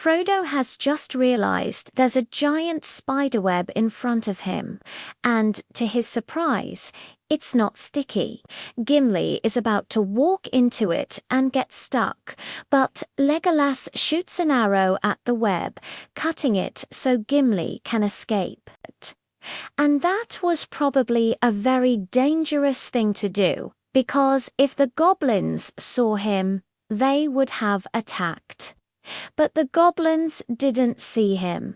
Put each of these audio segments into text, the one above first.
Frodo has just realized there's a giant spiderweb in front of him, and to his surprise, it's not sticky. Gimli is about to walk into it and get stuck, but Legolas shoots an arrow at the web, cutting it so Gimli can escape. And that was probably a very dangerous thing to do, because if the goblins saw him, they would have attacked. But the goblins didn't see him.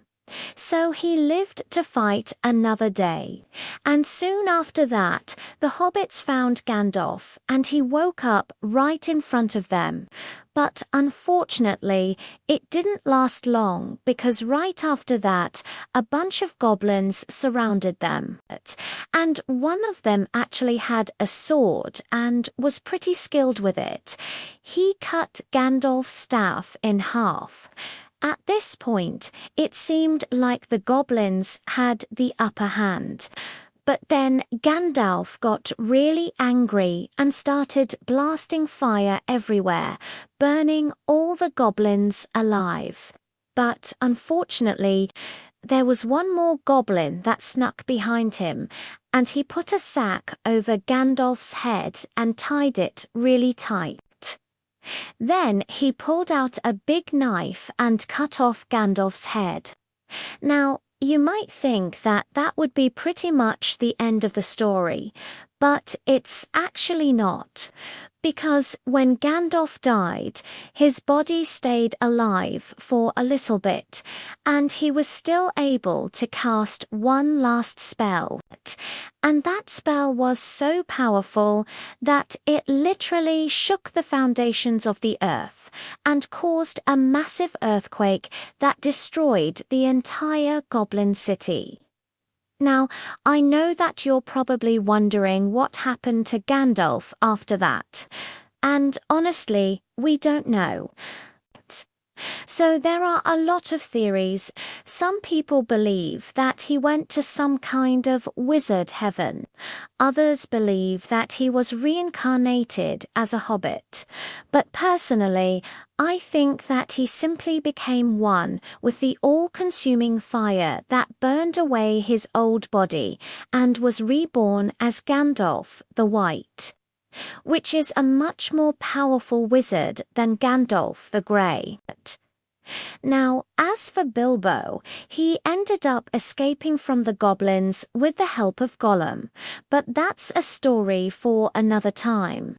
So he lived to fight another day, and soon after that the hobbits found Gandalf, and he woke up right in front of them. But unfortunately, it didn't last long, because right after that a bunch of goblins surrounded them, and one of them actually had a sword and was pretty skilled with it. He cut Gandalf's staff in half. At this point, it seemed like the goblins had the upper hand. But then Gandalf got really angry and started blasting fire everywhere, burning all the goblins alive. But unfortunately, there was one more goblin that snuck behind him, and he put a sack over Gandalf's head and tied it really tight. Then he pulled out a big knife and cut off Gandalf's head. Now, you might think that that would be pretty much the end of the story, but it's actually not. Because when Gandalf died, his body stayed alive for a little bit, and he was still able to cast one last spell. And that spell was so powerful that it literally shook the foundations of the earth and caused a massive earthquake that destroyed the entire Goblin city. Now, I know that you're probably wondering what happened to Gandalf after that. And honestly, we don't know. So there are a lot of theories. Some people believe that he went to some kind of wizard heaven. Others believe that he was reincarnated as a hobbit. But personally, I think that he simply became one with the all-consuming fire that burned away his old body and was reborn as Gandalf the White, which is a much more powerful wizard than Gandalf the Grey. Now, as for Bilbo, he ended up escaping from the goblins with the help of Gollum, but that's a story for another time.